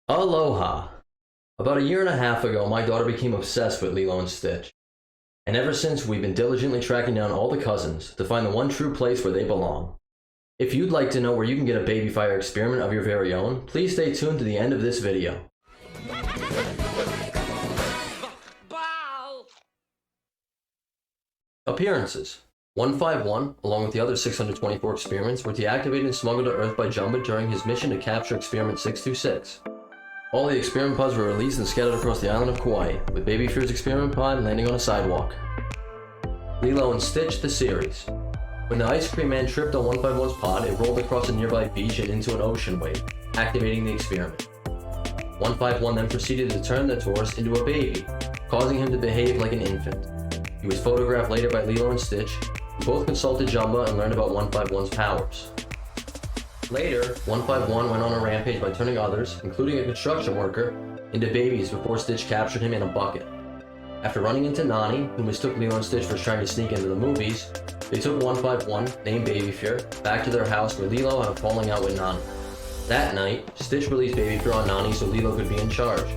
Aloha! About a year and a half ago, my daughter became obsessed with Lilo and Stitch. And ever since, we've been diligently tracking down all the cousins to find the one true place where they belong. If you'd like to know where you can get a Babyfier experiment of your very own, please stay tuned to the end of this video. Appearances. 151, along with the other 624 experiments, were deactivated and smuggled to Earth by Jumba during his mission to capture Experiment 626. All the experiment pods were released and scattered across the island of Kauai, with Babyfier's experiment pod landing on a sidewalk. Lilo and Stitch, the series. When the ice cream man tripped on 151's pod, it rolled across a nearby beach and into an ocean wave, activating the experiment. 151 then proceeded to turn the tourist into a baby, causing him to behave like an infant. He was photographed later by Lilo and Stitch, who both consulted Jumba and learned about 151's powers. Later, 151 went on a rampage by turning others, including a construction worker, into babies before Stitch captured him in a bucket. After running into Nani, who mistook Lilo and Stitch for trying to sneak into the movies, they took 151, named Babyfier, back to their house where Lilo had a falling out with Nani. That night, Stitch released Babyfier on Nani so Lilo could be in charge.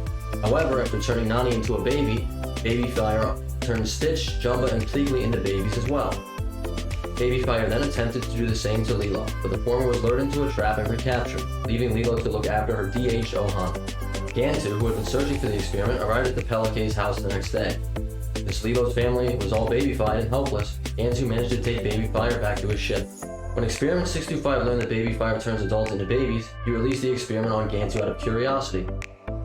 However, after turning Nani into a baby, Babyfier turned Stitch, Jumba, and Pleakley into babies as well. Babyfier then attempted to do the same to Lilo, but the former was lured into a trap and recaptured, leaving Lilo to look after her DH Ohana. Gantu, who had been searching for the experiment, arrived at the Pelike's house the next day. Since Lilo's family was all babyfied and helpless, Gantu managed to take Babyfier back to his ship. When Experiment 625 learned that Babyfier turns adults into babies, he released the experiment on Gantu out of curiosity.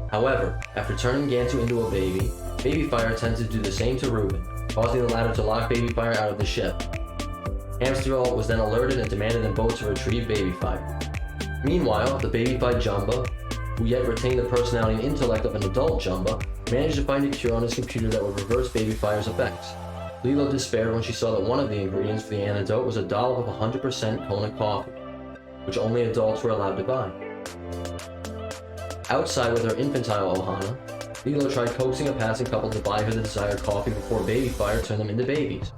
However, after turning Gantu into a baby, Babyfier attempted to do the same to Reuben, causing the latter to lock Babyfier out of the ship. Hamsterville was then alerted and demanded them both to retrieve Babyfier. Meanwhile, the babyfied Jumba, who yet retained the personality and intellect of an adult Jumba, managed to find a cure on his computer that would reverse Babyfier's effects. Lilo despaired when she saw that one of the ingredients for the antidote was a dollop of 100% Kona coffee, which only adults were allowed to buy. Outside with her infantile Ohana, Lilo tried coaxing a passing couple to buy her the desired coffee before Babyfier turned them into babies.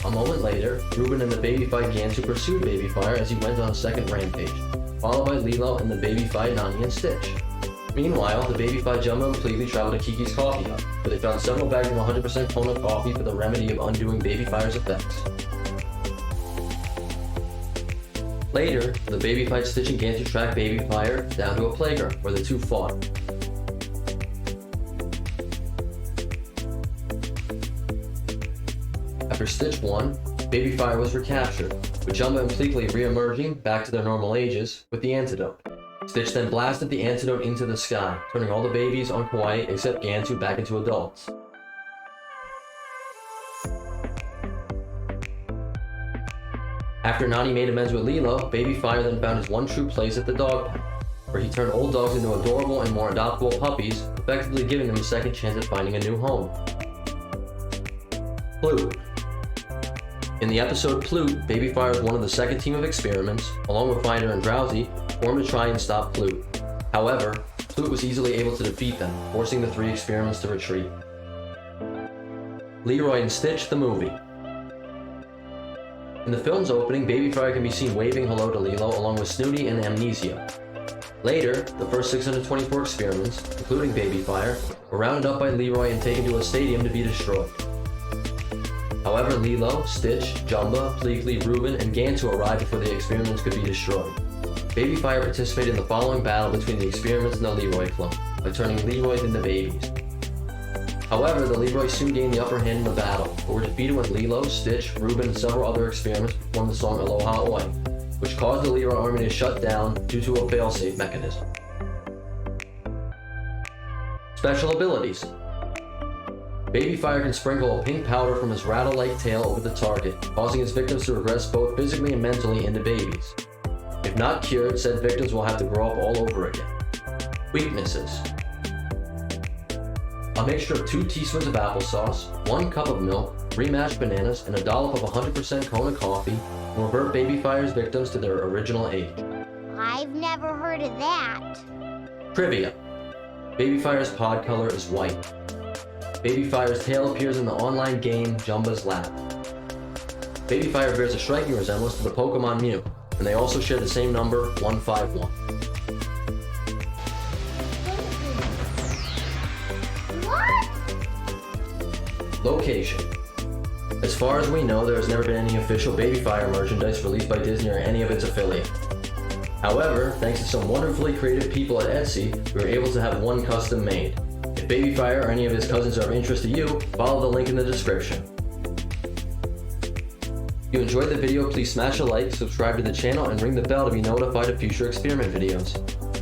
A moment later, Reuben and the babyfied Gantu pursued Babyfier as he went on a second rampage, followed by Lilo and the babyfied Nani and Stitch. Meanwhile, the babyfied Jumba and Pleakley traveled to Kiki's coffee hut, where they found several bags of 100% Kona coffee for the remedy of undoing Babyfier's effects. Later, the babyfied Stitch and Gantu tracked Babyfier down to a playground where the two fought. After Stitch won, Babyfier was recaptured, with Jumba and Pleakley re-emerging back to their normal ages with the antidote. Stitch then blasted the antidote into the sky, turning all the babies on Kauai except Gantu back into adults. After Nani made amends with Lilo, Babyfier then found his one true place at the dog pound, where he turned old dogs into adorable and more adoptable puppies, effectively giving them a second chance at finding a new home. Plute. In the episode Plute, Babyfier, one of the second team of experiments, along with Finder and Drowsy, formed to try and stop Plute. However, Plute was easily able to defeat them, forcing the three experiments to retreat. Leroy and Stitch, the movie. In the film's opening, Babyfier can be seen waving hello to Lilo along with Snooty and Amnesia. Later, the first 624 experiments, including Babyfier, were rounded up by Leroy and taken to a stadium to be destroyed. However, Lilo, Stitch, Jumba, Pleakley, Reuben, and Gantu arrived before the experiments could be destroyed. Babyfier participated in the following battle between the experiments and the Leroy clone, by turning Leroys into babies. However, the Leroys soon gained the upper hand in the battle, but were defeated when Lilo, Stitch, Reuben, and several other experiments performed the song Aloha Oi, which caused the Leroy army to shut down due to a failsafe mechanism. Special abilities. Babyfier can sprinkle a pink powder from his rattle-like tail over the target, causing his victims to regress both physically and mentally into babies. If not cured, said victims will have to grow up all over again. Weaknesses. A mixture of 2 teaspoons of applesauce, 1 cup of milk, 3 mashed bananas, and a dollop of 100% Kona coffee will revert Babyfier's victims to their original age. I've never heard of that. Trivia. Babyfier's pod color is white. Babyfier's tail appears in the online game Jumba's Lab. Babyfier bears a striking resemblance to the Pokemon Mew, and they also share the same number, 151. Location. As far as we know, there has never been any official Babyfier merchandise released by Disney or any of its affiliates. However, thanks to some wonderfully creative people at Etsy, we were able to have one custom made. If Babyfier or any of his cousins are of interest to you, follow the link in the description. If you enjoyed the video, please smash a like, subscribe to the channel, and ring the bell to be notified of future experiment videos.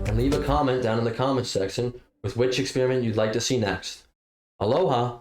And leave a comment down in the comments section with which experiment you'd like to see next. Aloha!